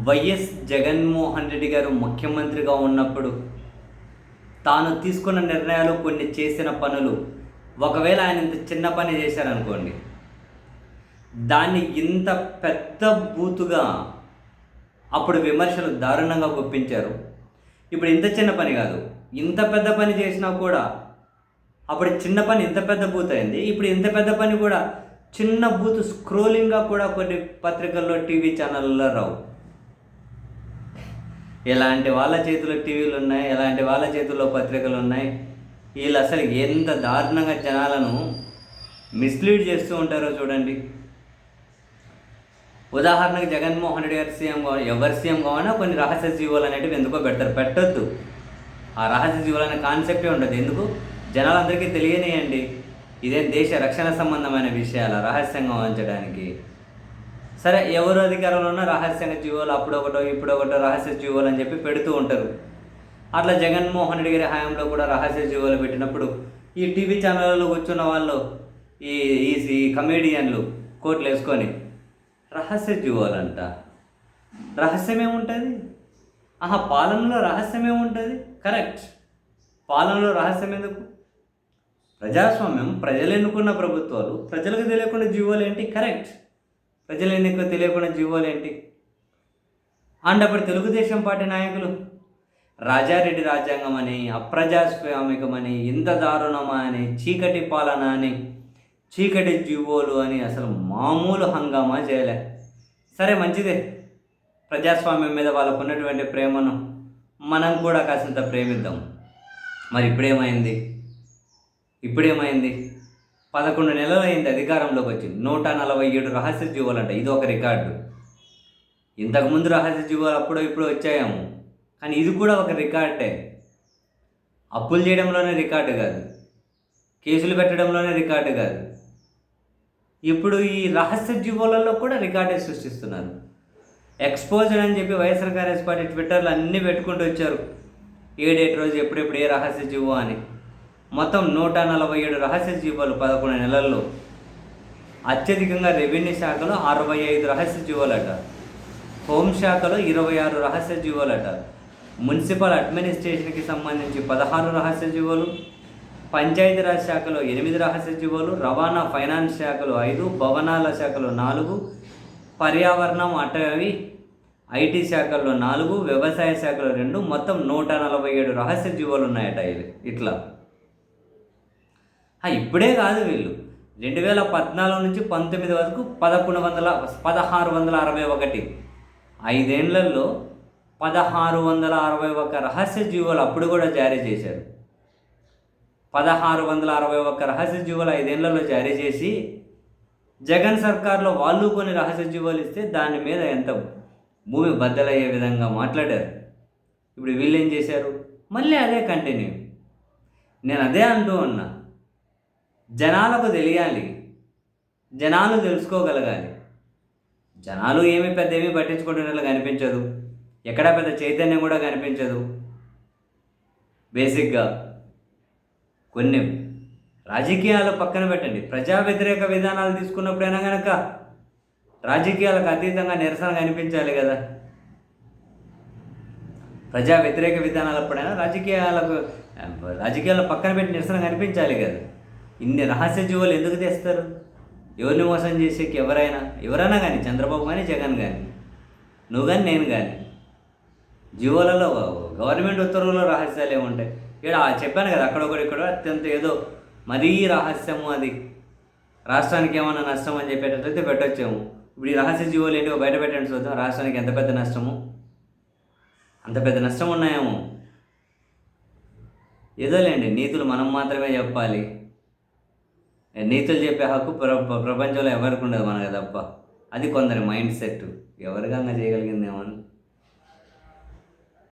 YS Jaganmohan Reddy గారు ముఖ్యమంత్రిగా ఉన్నప్పుడు తాను తీసుకున్న నిర్ణయాలు, కొన్ని చేసిన పనులు, ఒకవేళ ఆయన ఇంత చిన్న పని చేశారనుకోండి, దాన్ని ఇంత పెద్ద బూతుగా అప్పుడు విమర్శలు దారుణంగా గుప్పించారు. ఇప్పుడు ఇంత చిన్న పని కాదు, ఇంత పెద్ద పని చేసినా కూడా అప్పుడు చిన్న పని ఇంత పెద్ద బూత్ అయింది. ఇప్పుడు ఇంత పెద్ద పని కూడా చిన్న బూత్ స్క్రోలింగ్గా కూడా కొన్ని పత్రికల్లో, టీవీ ఛానళ్ళలో రావు. ఎలాంటి వాళ్ళ చేతిలో టీవీలు ఉన్నాయి, ఎలాంటి వాళ్ళ చేతుల్లో పత్రికలు ఉన్నాయి. వీళ్ళు అసలు ఎంత దారుణంగా జనాలను మిస్లీడ్ చేస్తూ ఉంటారో చూడండి. ఉదాహరణకు జగన్మోహన్ రెడ్డి గారు సీఎం కావాలి, ఎవరు సీఎం కావాలన్నా కొన్ని రహస్య జీవోలు అనేటివి ఎందుకో పెడతారు. పెట్టొద్దు. ఆ రహస్య జీవోలు అనే కాన్సెప్టే ఉండదు. ఎందుకు? జనాలందరికీ తెలియనియండి. ఇదేం దేశ రక్షణ సంబంధమైన విషయాల రహస్యంగా ఉంచడానికి. సరే, ఎవరు అధికారంలో ఉన్న రహస్యంగా జీవోలు అప్పుడొకటో ఇప్పుడొకటో రహస్య జీవోలు అని చెప్పి పెడుతూ ఉంటారు. అట్లా జగన్మోహన్ రెడ్డి గారి హయాంలో కూడా రహస్య జీవోలు పెట్టినప్పుడు ఈ టీవీ ఛానళ్ళలో కూర్చున్న వాళ్ళు, ఈ ఈ కమేడియన్లు కోట్లు వేసుకొని రహస్య జీవోలంట. రహస్యమేముంటుంది? పాలనలో రహస్యమేముంటుంది? కరెక్ట్. పాలనలో రహస్యం ఎందుకు? ప్రజాస్వామ్యం, ప్రజలు ఎన్నుకున్న ప్రభుత్వాలు, ప్రజలకు తెలియకుండా జీవోలు ఏంటి? కరెక్ట్. ప్రజలు ఎన్నిక తెలియకుండా జీవోలు ఏంటి? అండ్ అప్పుడు తెలుగుదేశం పార్టీ నాయకులు రాజారెడ్డి రాజ్యాంగం అని, అప్రజాస్వామికం అని, ఇంత దారుణమా అని, చీకటి పాలన అని, చీకటి జీవోలు అని అసలు మామూలు హంగామా చేయలే. సరే, మంచిదే. ప్రజాస్వామ్యం మీద వాళ్ళకు ఉన్నటువంటి ప్రేమను మనం కూడా కాసింత ప్రేమిద్దాం. మరి ఇప్పుడేమైంది? 11 నెలలు అయింది అధికారంలోకి వచ్చి. 147 రహస్య జీవోలు అంట. ఇది ఒక రికార్డు. ఇంతకుముందు రహస్య జీవోలు అప్పుడో ఇప్పుడు వచ్చాయేమో, కానీ ఇది కూడా ఒక రికార్డే. అప్పులు చేయడంలోనే రికార్డు కాదు, కేసులు పెట్టడంలోనే రికార్డు కాదు, ఇప్పుడు ఈ రహస్య జీవోలలో కూడా రికార్డే సృష్టిస్తున్నారు. ఎక్స్పోజ్డ్ అని చెప్పి వైఎస్ఆర్ కాంగ్రెస్ పార్టీ ట్విట్టర్లో అన్నీ పెట్టుకుంటూ వచ్చారు. ఏ డేట్ రోజు ఎప్పుడెప్పుడు ఏ రహస్య జీవో అని. మొత్తం 147 రహస్య జీవోలు 11 నెలల్లో. అత్యధికంగా రెవెన్యూ శాఖలో 65 రహస్య జీవోలట, హోంశాఖలో 26 రహస్య జీవోలట, మున్సిపల్ అడ్మినిస్ట్రేషన్కి సంబంధించి 16 రహస్య జీవోలు, పంచాయతీరాజ్ శాఖలో 8 రహస్య జీవోలు, రవాణా ఫైనాన్స్ శాఖలో 5, భవనాల శాఖలో 4, పర్యావరణం అటవీ ఐటీ శాఖల్లో 4, వ్యవసాయ శాఖలో 2, మొత్తం 147 రహస్య జీవోలు ఉన్నాయట. ఇట్లా ఇప్పుడే కాదు, వీళ్ళు 2014 నుంచి 19 వరకు 1661, 5 ఏళ్లలో 1661 రహస్య జీవోలు అప్పుడు కూడా జారీ చేశారు. 1661 రహస్య జీవోలు 5 ఏళ్లలో జారీ చేసి, జగన్ సర్కార్లో వాళ్ళు కొన్ని రహస్య జీవోలు ఇస్తే దాని మీద ఎంత భూమి బద్దలయ్యే విధంగా మాట్లాడారు. ఇప్పుడు వీళ్ళు ఏం చేశారు? మళ్ళీ అదే కంటిన్యూ. నేను అదే అంటూ ఉన్నా, జనాలకు తెలియాలి, జనాలు తెలుసుకోగలగాలి. జనాలు ఏమీ పట్టించుకుంటున్నట్లు కనిపించదు, ఎక్కడా పెద్ద చైతన్యం కూడా కనిపించదు. బేసిక్గా కొన్ని రాజకీయాలు పక్కన పెట్టండి, ప్రజా వ్యతిరేక విధానాలు తీసుకున్నప్పుడైనా కనుక రాజకీయాలకు అతీతంగా నిరసన కనిపించాలి కదా. ప్రజా వ్యతిరేక విధానాలప్పుడైనా రాజకీయాలను పక్కన పెట్టి నిరసన కనిపించాలి కదా. ఇన్ని రహస్య జీవోలు ఎందుకు తెస్తారు? ఎవరిని మోసం చేసేకి? ఎవరైనా కానీ, చంద్రబాబు కానీ, జగన్ కానీ, నువ్వు కానీ, నేను కానీ, జీవోలలో గవర్నమెంట్ ఉత్తర్వుల్లో రహస్యాలు ఏముంటాయి? ఇక్కడ చెప్పాను కదా, అక్కడొకటి అత్యంత ఏదో మరీ రహస్యము, అది రాష్ట్రానికి ఏమన్నా నష్టం అని చెప్పేటట్లయితే పెట్టొచ్చాము. ఇప్పుడు ఈ రహస్య జీవోలు ఏంటో బయట పెట్టండి చూద్దాం. రాష్ట్రానికి ఎంత పెద్ద నష్టము, అంత పెద్ద నష్టం ఉన్నాయేమో. ఏదోలేండి, నీతులు మనం మాత్రమే చెప్పాలి. నీతులు చెప్పే హక్కు ప్రపంచంలో ఎవరికి ఉండదు, మనకు తప్ప. అది కొందరి మైండ్ సెట్. ఎవరిగా చేయగలిగిందేమో అని